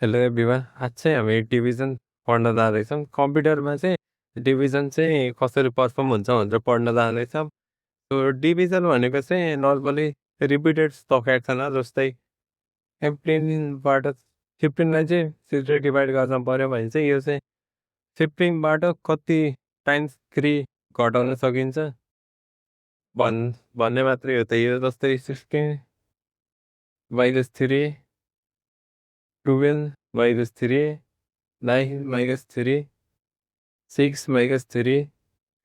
Hello everyone आज चाहिँ हामी डिभिजन पढ्न जाँदैछौँ कम्प्युटरमा चाहिँ डिभिजन चाहिँ कसरी पर्फर्म हुन्छ भनेर पढ्न जाँदैछौँ सो डिभिजन भनेको चाहिँ नर्मली रिपिटेड स्टक जस्तै 15बाट 15लाई चाहिँ सिक्सले डिभाइड गर्न पऱ्यो भने चाहिँ यो चाहिँ 15बाट कति टाइम्स 3 घटाउन सकिन्छ भन्ने मात्रै हो त यो जस्तै 16 minus 3 12 minus 3 9 minus 3 6 minus 3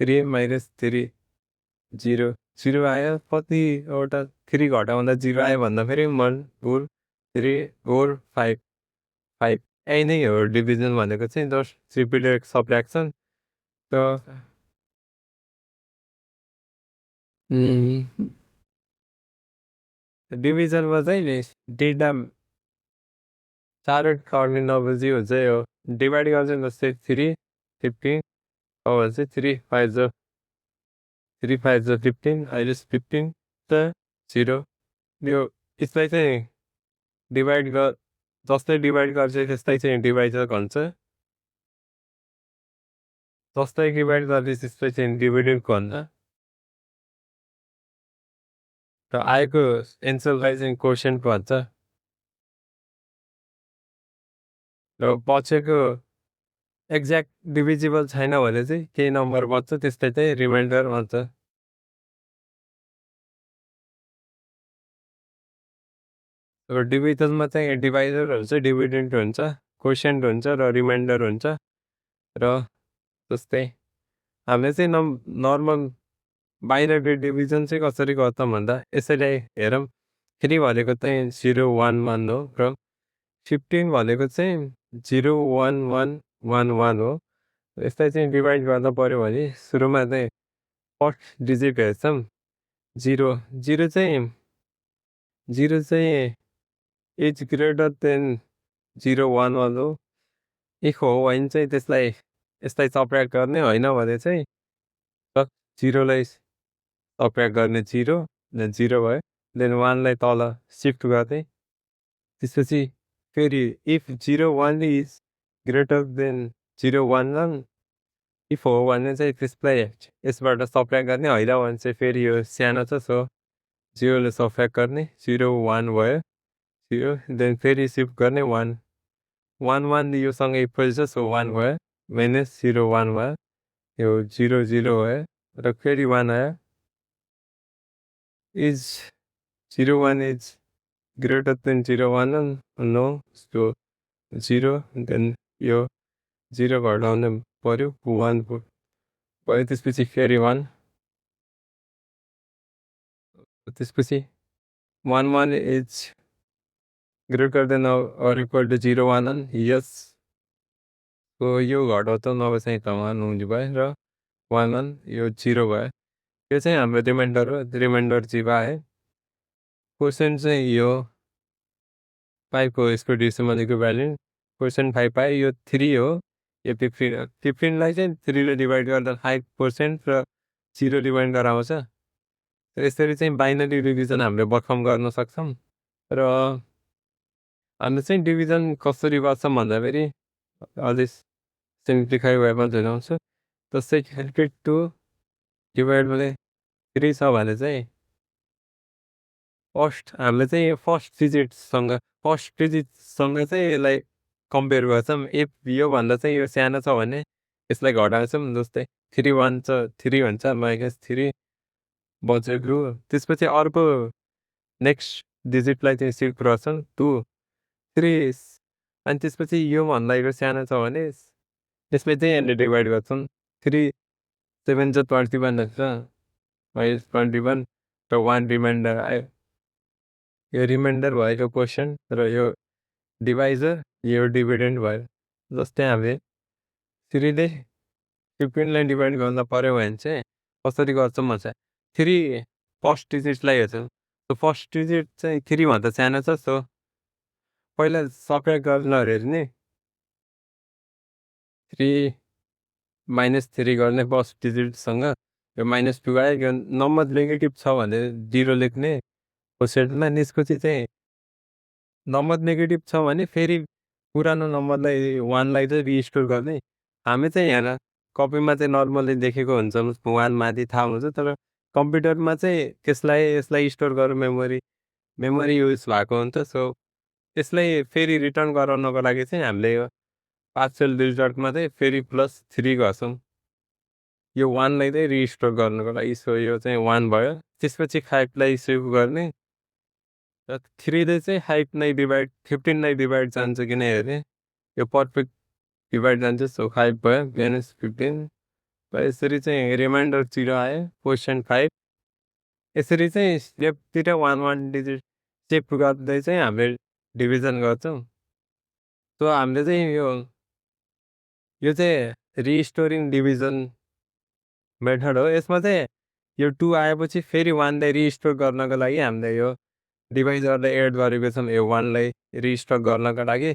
3 minus 3 0 0 आयो कतिवटा 3 घटाउँदा 0 आयो भन्दा फेरि 1 4 3 4 5 5 यही नै हो डिभिजन भनेको चाहिँ जस्ट रिपिटेड सबट्र्याक्सन त डिभिजनमा चाहिँ डेटा चारवटा गर्ने नबुझी हुन्छ यो डिभाइड गर्छ जस्तै 3 15 हो भने चाहिँ 3 5 3 5 15 अहिले 15 त 0 यो यसलाई चाहिँ डिभाइड जस्तै डिभाइड गर्छ त्यस्तै चाहिँ डिभाइडर भन्छ जस्तै डिभाइड गर्ने त्यस्तै चाहिँ डिभिडेन्ड भन्छ र आएको एन्सरलाई चाहिँ क्वेसन भन्छ र पछिको एक्ज्याक्ट डिभिजिबल छैन भने चाहिँ केही नम्बर बच्छ त्यस्तै चाहिँ रिमाइन्डर भन्छ र डिभिजनमा चाहिँ डिभाइडरहरू चाहिँ डिभिडेन्ड हुन्छ क्वेसन्ट हुन्छ र रिमाइन्डर हुन्छ र जस्तै हामीले चाहिँ नर्मल बाइनरी डिभिजन चाहिँ कसरी गर्छौँ भन्दा यसरी हेरौँ 3 भनेको चाहिँ 0 1 1 हो र 15 भनेको चाहिँ 0 1 1 1 1 हो यसलाई चाहिँ डिभाइड गर्नु पऱ्यो भने सुरुमा चाहिँ फर्स्ट डिजिट हेर्छौँ 0 0 चाहिँ इज ग्रेटर देन 0 1 1 हो इफ हो भने चाहिँ त्यसलाई यसलाई सबट्र्याक्ट गर्ने होइन भने चाहिँ 0लाई सबट्र्याक्ट गर्ने 0 देन 0 भयो देन 1लाई तल सिफ्ट गर्ने त्यसपछि फेरि if 0 1 is greater than 0 1 1 if हो भने चाहिँ त्यसलाई यसबाट सबट्र्याक्ट गर्ने होइन भने चाहिँ फेरि यो सानो छ सो 0ले सबट्र्याक्ट गर्ने 0 1 भयो 0 देन फेरि सिफ्ट गर्ने 1 1 1 योसँग इक्वल छ सो 1 भयो माइनस 0 1 भयो यो 0 0 भयो र फेरि 1 आयो is 0 1 is greater than 0 1 no so 0 then यो 0 घटाउनु पऱ्यो 1 भयो त्यसपछि फेरि 1 त्यसपछि 1 1 is greater than or equal to 0 1 yes so यो घटाउँदा नभए चाहिँ त 1 हुने भयो र 1 1 यो 0 भयो यो चाहिँ हाम्रो रिमाइन्डर हो रिमाइन्डर 0 आयो क्वेसन चाहिँ यो 5 हो यसको डेसिमल इक्विभ्यालेन्ट क्वेसन 5 आयो यो 3 हो यो 15लाई चाहिँ 3ले डिभाइड गर्दा 5% र 0 रिमाइन्डर आउँछ यसरी चाहिँ बाइनरी डिभिजन हामीले पर्फर्म गर्न सक्छौँ र हामीले चाहिँ डिभिजन कसरी गर्छौँ भन्दाखेरि अझै सिम्प्लिफाई वेमा बुझाउँछु जस्तै 22 डिभाइड बाई 3 छ भने चाहिँ हामीले चाहिँ फर्स्ट डिजिटसँग चाहिँ यसलाई कम्पेयर गर्छौँ इफ योभन्दा चाहिँ यो सानो छ भने यसलाई घटाउँछौँ जस्तै 3 1 छ 3 हुन्छ माइनस 3 बचेको त्यसपछि अर्को नेक्स्ट डिजिटलाई चाहिँ सिफ्ट गर्छौँ 2 3 अनि त्यसपछि योभन्दा यो सानो छ भने त्यसलाई चाहिँ यसले डिभाइड गर्छौँ 3 7 छ 21 हुन्छ माइनस 21 र 1 रिमाइन्डर आयो यो रिमाइन्डर भएको क्वेसन र यो डिभाइजर यो डिभिडेन्ड भयो जस्तै हामीले 3ले 15लाई डिभाइड गर्न पऱ्यो भने चाहिँ कसरी गर्छौँ भन्छ 3 फर्स्ट डिजिटलाई हेर्छौँ फर्स्ट डिजिट चाहिँ 3 भन्दा सानो छ सो पहिला सबट्र्याक्ट गर्न हेर्ने 3 माइनस 3 गर्ने फर्स्ट डिजिटसँग यो माइनस 2 आयो यो नम्बर नेगेटिभ छ भने 0 लेख्ने क्वेसनमा त्यसपछि चाहिँ नम्बर नेगेटिभ छ भने फेरि पुरानो नम्बरलाई 1 लाई चाहिँ रिस्टोर गर्ने। हामी चाहिँ यहाँ कपीमा चाहिँ नर्मली देखेको हुन्छौँ 1 माथि थाहा हुन्छ, तर कम्प्युटरमा चाहिँ यसलाई स्टोर गरौँ मेमोरी युज भएको हुन्छ। सो यसलाई फेरि रिटर्न गराउनको लागि चाहिँ हामीले यो पार्शियल रिजल्टमा चाहिँ फेरि +3 गर्छौँ। यो 1 लाई चाहिँ रिस्टोर गर्नको लागि। सो यो चाहिँ 1 भयो। त्यसपछि 5 लाई सेभ गर्ने र 3 ले चाहिँ 15 नै डिभाइड जान्छ कि नै हेर्ने। यो पर्फेक्ट डिभाइड जान्छ। सो 5 भयो -15 र यसरी चाहिँ रिमाइन्डर 0 आयो क्वेसन 5। यसरी चाहिँ स्टेपतिर 1 डिजिट सेभ गर्दै चाहिँ हामीले डिभिजन गर्छौँ। सो हामीले चाहिँ यो चाहिँ रिस्टोरिङ डिभिजन मेथड हो। यसमा चाहिँ यो 2 आएपछि फेरि 1 लाई रिस्टोर गर्नको लागि हामीले यो डिभाइजरलाई एड गरेको छौँ। यो 1 लाई रिस्टोर गर्नको लागि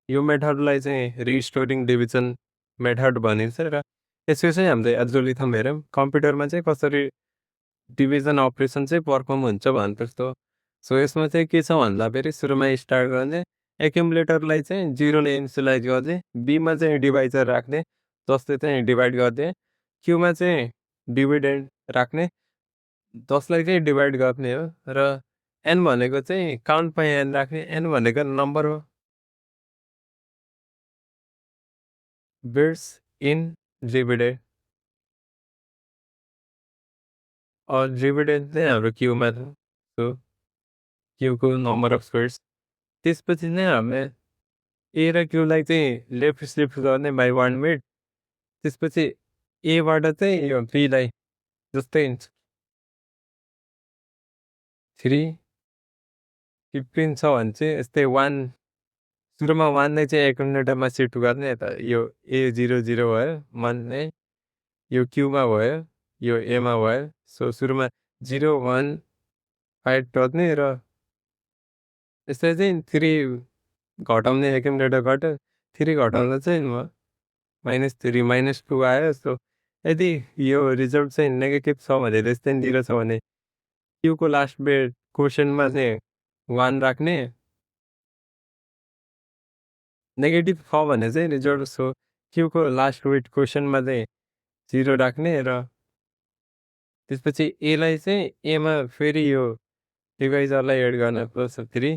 यो मेथडलाई चाहिँ रिस्टोरिङ डिभिजन मेथड भनिन्छ र यसको चाहिँ हामीले एल्गोरिथम हेरौँ कम्प्युटरमा चाहिँ कसरी डिभिजन अपरेसन चाहिँ पर्फर्म हुन्छ भनेजस्तो। सो यसमा चाहिँ के छ भन्दाखेरि सुरुमा स्टार्ट गर्ने एक्युमुलेटरलाई चाहिँ 0 ले इनिसियलाइज गर्ने, बीमा चाहिँ डिभाइजर राख्ने जसले चाहिँ डिभाइड गर्ने, क्यूमा चाहिँ डिभिडेन्ड राख्ने जसलाई चाहिँ डिभाइड गर्ने हो र एन भनेको चाहिँ काउन्ट बाइ एन राख्ने। एन भनेको नम्बर हो बिट्स इन डिभिडेन्ड डिभिडेन्ड चाहिँ हाम्रो क्यूमा छ। सो क्यूको नम्बर अफ बिट्स। त्यसपछि नै हामीले ए र क्यूलाई चाहिँ लेफ्ट सिफ्ट गर्ने बाई 1 बिट। त्यसपछि एबाट चाहिँ यो बीलाई जस्तै 3 15 छ भने चाहिँ यस्तै 1 सुरुमा 1 नै चाहिँ एक्युमुलेटरमा सिफ्ट गर्ने। यता यो A00 भयो 1 नै यो क्यूमा भयो, यो एमा भयो। सो सुरुमा 0 1 5 गर्ने र यसरी चाहिँ 3 घटाउने एक्युमुलेटरबाट 3 घटाउँदा चाहिँ -3 -2 आयो। सो यदि यो रिजल्ट चाहिँ नेगेटिभ छ भने लेस देन 0 छ भने क्यूको लास्ट बिट क्वेसनमा चाहिँ 1 राख्ने, नेगेटिभ छ भने चाहिँ रिजल्ट। सो क्यूको लास्ट बिट क्वेसनमा चाहिँ 0 राख्ने र त्यसपछि एलाई चाहिँ एमा फेरि यो डिभाइजरलाई एड गर्न +3।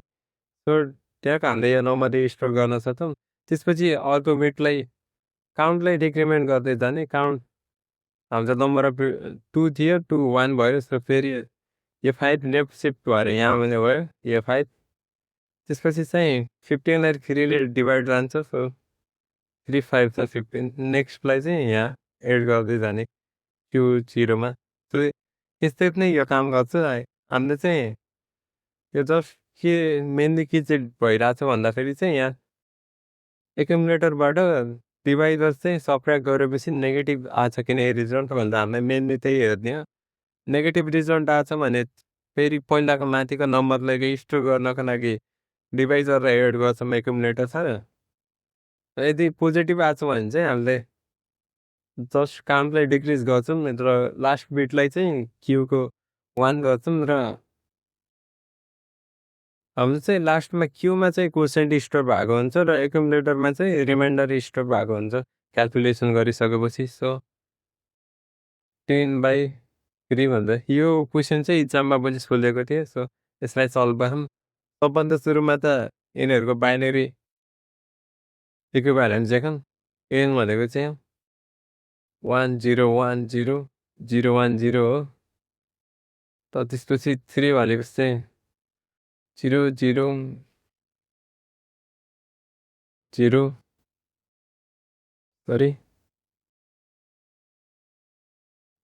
सो त्यहाँ हामीले यो नम्बर स्टोर गर्न सक्छौँ। त्यसपछि अर्को बिटलाई काउन्टलाई डिक्रिमेन्ट गर्दै जाने। काउन्ट हाम्रो नम्बर अफ 2 थियो 2 1 भयो। सो फेरि यो 5 लेफ्ट सिफ्ट भएर यहाँ पनि भयो यो 5। त्यसपछि चाहिँ 15 लाई 3 ले डिभाइड जान्छ। सो 3 5 छ 15। नेक्स्टलाई चाहिँ यहाँ एड गर्दै जाने त्यो 0मा। सो यस्तै नै यो काम गर्छ। हामीले चाहिँ यो जस्ट के मेनली के चाहिँ भइरहेछ भन्दाखेरि चाहिँ यहाँ एक्युमुलेटरबाट डिभाइजर चाहिँ सबट्र्याक्ट गरेपछि नेगेटिभ आछ कि नै रिजल्ट भन्दा हामीले मेनली त्यही हेर्ने हो। नेगेटिभ रिजल्ट आछ भने फेरि पहिलाको माथिको नम्बरलाई रिस्टोर गर्नको लागि डिभाइजरलाई एड गर्छौँ एक्युमुलेटर छ। यदि पोजिटिभ आछ भने चाहिँ हामीले जस्ट काउन्टलाई डिक्रिज गर्छौँ र लास्ट बिटलाई चाहिँ क्यूको 1 गर्छौँ र हाम्रो चाहिँ लास्टमा क्यूमा चाहिँ क्वोसिएन्ट स्टोर भएको हुन्छ र एक्युमुलेटरमा चाहिँ रिमाइन्डर स्टोर भएको हुन्छ क्यालकुलेसन गरिसकेपछि। सो 10/3 भन्छ। यो क्वेसन चाहिँ इक्जाममा पनि सोधेको थियो। सो यसलाई सल्भ गरौँ। सबभन्दा सुरुमा त यिनीहरूको बाइनरी इक्विभ्यालेन्ट देखौँ। एन भनेको चाहिँ 1 0 1 0 0 1 0 हो। त त्यसपछि 3 भनेको चाहिँ 0 0 0 सरी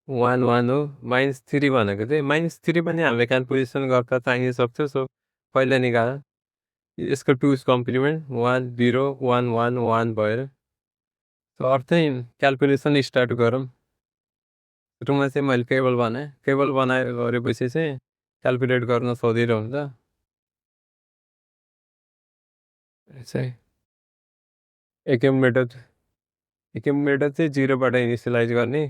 1 1 हो। -3 भनेको चाहिँ -3 पनि हामीले क्यालकुलेसन गर्दा चाहिन सक्छ। सो पहिला निकाल यसको 2's कम्प्लिमेन्ट 1 0 1 1 1 भएर। सो अब चाहिँ क्यालकुलेसन स्टार्ट गरौँ। सुरुमा चाहिँ मैले केबल बनाएँ। केबल बनाएर गरेपछि चाहिँ क्यालकुलेट गर्न सजिलो हुन्छ। चाहिँ एक्युमुलेटर चाहिँ 0बाट इनिसियलाइज गर्ने।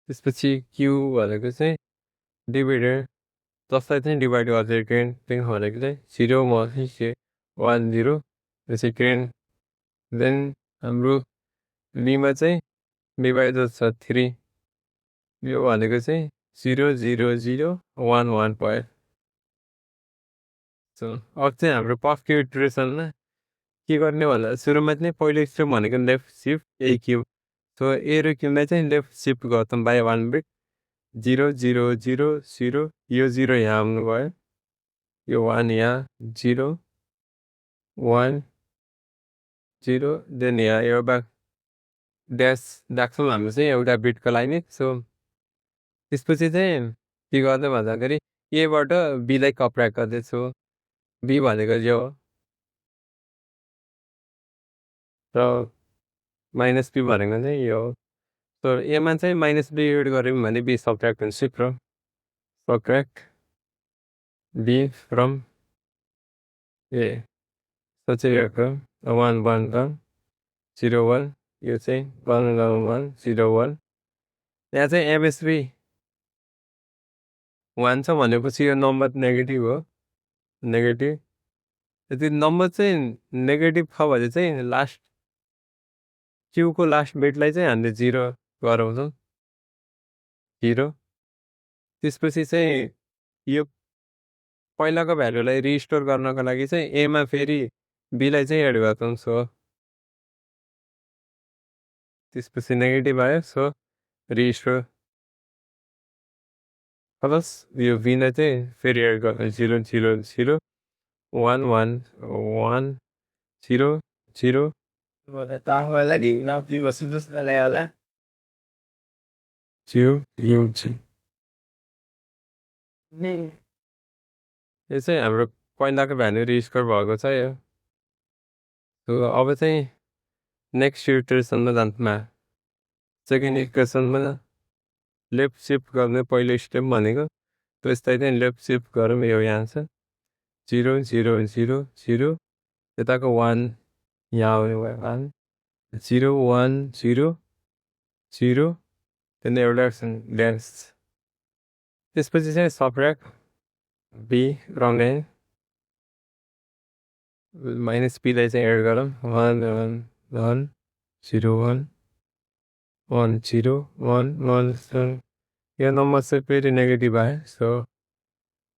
त्यसपछि क्यू भनेको चाहिँ डिभिडेन्ड जसलाई चाहिँ डिभाइड गर्छ भनेको चाहिँ 0 1 0 यो सेकेन्ड देन हाम्रो बीमा चाहिँ डिभाइडर छ 3 यो भनेको चाहिँ 0 0 0 1 1 भयो सो अब चाहिँ हाम्रो पफ इटरेसनमा के गर्ने भन्दा सुरुमा चाहिँ पहिलो स्टेप भनेको left shift A cube so A र क्युबलाई चाहिँ लेफ्ट सिफ्ट गर्छौँ बाई 1 बिट 0 0 0 0 यो 0 यहाँ आउनु भयो यो 1 यहाँ 0 1 0 देन यहाँ एउटा ड्यास राख्छौँ हाम्रो चाहिँ एउटा बिटको लागि सो त्यसपछि चाहिँ के गर्दै भन्दाखेरि एबाट बीलाई कपरेट गर्दैछु बी भनेको यो हो र माइनस बी भनेको चाहिँ यो हो सो एमा चाहिँ माइनस बी एड गऱ्यौँ भने बी सब्ट्र्याक्ट हुन्छ from subtract B from A so चाहिँ यो 1 1 1 0 1 यो चाहिँ 1 1 0 1 यहाँ चाहिँ एमएसबी 1 छ भनेपछि यो नम्बर नेगेटिभ हो नेगेटिभ यदि नम्बर चाहिँ नेगेटिभ छ भने चाहिँ लास्ट क्युको लास्ट बिटलाई चाहिँ हामीले 0 गराउँछौँ 0 त्यसपछि चाहिँ यो पहिलाको भ्यालुलाई रिस्टोर गर्नको लागि चाहिँ एमा फेरि बीलाई चाहिँ एड गर्छौँ सो त्यसपछि नेगेटिभ आयो सो रिस्टोर प्लस यो बीलाई चाहिँ फेरि एड गर्छ 0 0 0 1 1 1 0 0 यो चाहिँ हाम्रो पहिलाको भ्यालु रिस्टोर भएको छ यो अब चाहिँ नेक्स्ट इटरेसनमा जान्छौँ सेकेन्ड इक्वेसनमा लेफ्ट सिफ्ट गर्ने पहिलो स्टेप भनेको त्यस्तै चाहिँ लेफ्ट सिफ्ट गरौँ यो यहाँ छ 0 0 0 0 यताको 1 यहाँ आउने भयो 1 0 1 0 0 त्यहाँदेखि एउटा ड्यास त्यसपछि चाहिँ सब्ट्र्याक्ट बी रङ माइनस बीलाई चाहिँ एड गरौँ 1 1 1 0 1 1 0 1 1 यो नम्बर चाहिँ फेरि नेगेटिभ आयो सो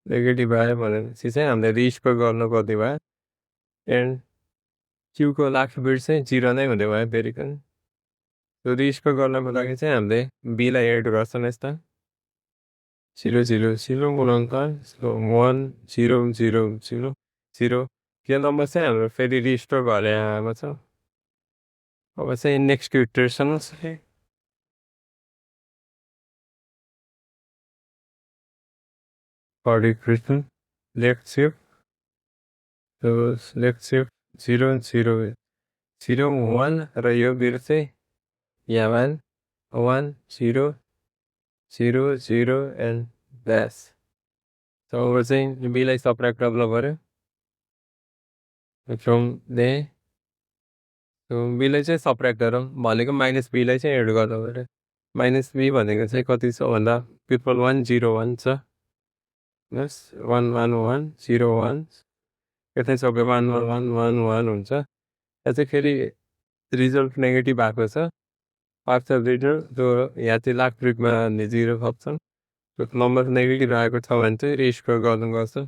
नेगेटिभ आयो भनेपछि चाहिँ हामीले रिस्टोर गर्नु पर्ने भयो एन्ड क्युको लास्ट बिट चाहिँ 0 नै हुने भयो फेरि पनि सो रिस्टोर गर्नको लागि चाहिँ हामीले बीलाई एड गर्छौँ यस्ता 0 0 0 1 1 0 0 0 0 यो नम्बर चाहिँ हाम्रो फेरि रिस्टोर भएर यहाँ आएको छ अब चाहिँ next iteration for equation left shift so left shift 0 0 0 1 र यो बिट चाहिँ यहाँ 1 0 0 0 एन्ड ड्यास सो अब चाहिँ बीलाई सब्ट्र्याक्ट गर्नु पर्यो फ्रम दे सो बीलाई चाहिँ सब्ट्र्याक्ट गरौँ भनेको माइनस बीलाई चाहिँ एड गर्नु पर्यो माइनस बी भनेको चाहिँ कति छ भन्दा पिपल 1 0 1 छ प्लस 1 1 1 0 1 यतै सबै 1 1 1 1 1 हुन्छ यहाँ चाहिँ फेरि रिजल्ट नेगेटिभ आएको छ पार्सल रिजल्ट जो यहाँ चाहिँ लास्ट ब्रिकमा हामीले 0 थप्छौँ नम्बर नेगेटिभ आएको छ भने चाहिँ रिस्टोर गर्नुपर्छ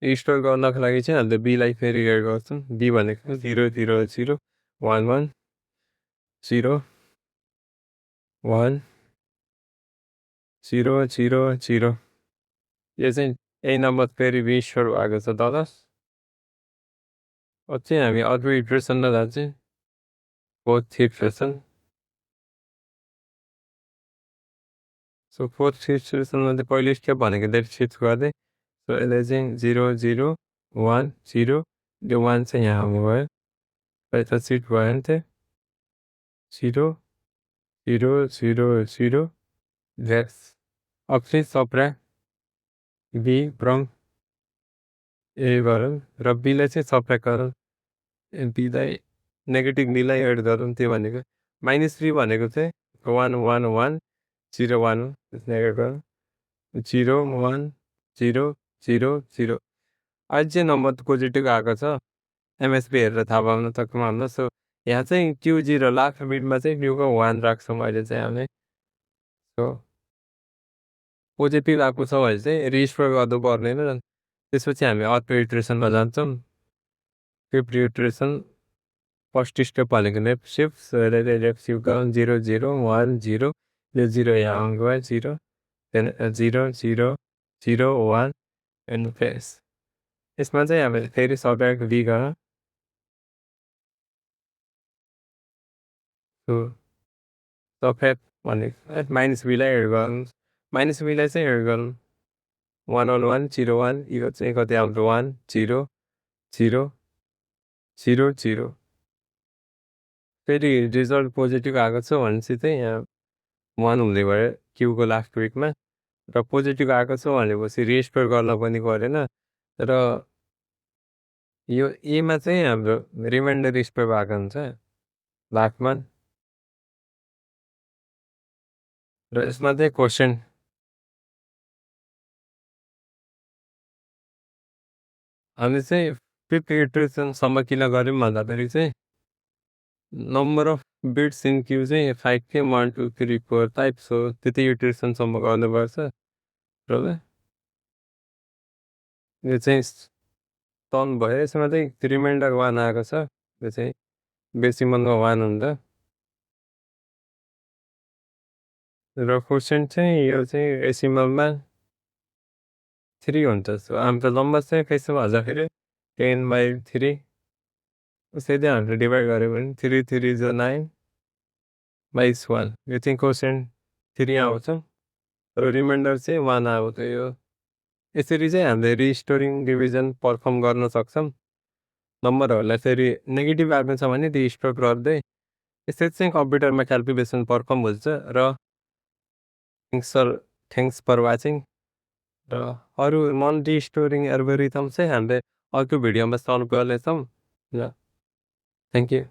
रिस्टोर गर्नको लागि चाहिँ हामीले बीलाई फेरि एड गर्छौँ बी भनेको 0 0 0 1 1 0 1 0 0 0 यो चाहिँ यही नम्बर फेरि रिस्टोर भएको छ दादा अब चाहिँ हामी अर्को इटरेसनमा जान्छौँ फोर्थ इटरेसन सो फोर्थ इटरेसनमा चाहिँ पहिलो स्टेप भनेको लेफ्ट सिफ्ट गर्दै सो यसले चाहिँ 0 0 1 0 यो 1 चाहिँ यहाँ आउनु भयो यता सिफ्ट भयो भने चाहिँ 0 0 0 0 ड्यास अब चाहिँ सब्ट्र्याक्ट बी फ्रम ए गरौँ र बीलाई चाहिँ सब्ट्र्याक्ट गरौँ बीलाई नेगेटिभ बीलाई एड गरौँ त्यो भनेको माइनस 3 भनेको चाहिँ 1 1 1 0 1 एड गरौँ 0 1 0 0 0 अहिले चाहिँ नम्बर पोजिटिभ आएको छ। एमएसबी हेरेर थाहा पाउन सक्नुहुन्न। सो यहाँ चाहिँ Q0 लास्ट बिटमा चाहिँ Qको 1 राख्छौँ अहिले चाहिँ हामी। सो पोजिटिभ आएको छ भने चाहिँ रिस्टोर गर्नु पर्दैन। त्यसपछि हामी अर्को इटरेसनमा जान्छौँ। फिफ्थ इटरेसन फर्स्ट स्टेप भनेको left shift. So left shift गरौँ 0 0 1 0 यो 0 यहाँ गयो 0 देन 0 0 0 1 एन्ड फेस। यसमा चाहिँ हामी फेरि सबट्र्याक्ट बी गरौँ। सो सबट्र्याक्ट भनेको माइनस बीलाई एड गरौँ। माइनस बीलाई चाहिँ एड गरौँ 1 on 1 0 1 यो चाहिँ कति आउँछ 1 0 0 0 0। फेरि रिजल्ट पोजिटिभ आएको छ भनेपछि चाहिँ यहाँ 1 हुँदै भयो क्युको लास्ट विकमा। र पोजिटिभ आएको छ भनेपछि रिस्टोर गर्न पनि परेन। र यो एमा चाहिँ हाम्रो रिमाइन्डर स्टोर भएको हुन्छ लास्टमा। र यसमा चाहिँ क्वेसन हामी चाहिँ फिफ्थ इटरेसनसम्म किन गऱ्यौँ भन्दाखेरि चाहिँ number of bits in Q चाहिँ 5 थियो 1 2 3 4 5। सो त्यति इटरेसनसम्म गर्नुपर्छ। र यो चाहिँ टर्न भयो। यसमा चाहिँ रिमाइन्डर 1 आएको छ। यो चाहिँ बेसिमलमा 1 हुन्छ। र क्वेसन चाहिँ यो चाहिँ एसिमलमा 3 हुन्छ। सो हाम्रो नम्बर चाहिँ कसो भन्दाखेरि 10/3 उसै चाहिँ हामीले डिभाइड गऱ्यो भने 3 3 जो 9/1 यो चाहिँ क्वेसन 3 आउँछ। र रिमाइन्डर चाहिँ 1 आउँछ। यो यसरी चाहिँ हामीले रिस्टोरिङ डिभिजन पर्फर्म गर्न सक्छौँ। नम्बरहरूलाई फेरि नेगेटिभ आएको छ भने रिस्टोर गर्दै यसरी चाहिँ कम्प्युटरमा क्यालकुलेसन पर्फर्म हुन्छ। र थ्याङ्क्स फर वाचिङ। र अरू नन रिस्टोरिङ एल्गोरिथम चाहिँ हामीले अर्को भिडियोमा सल्भ गर्नेछौँ। ल थ्याङ्क यू।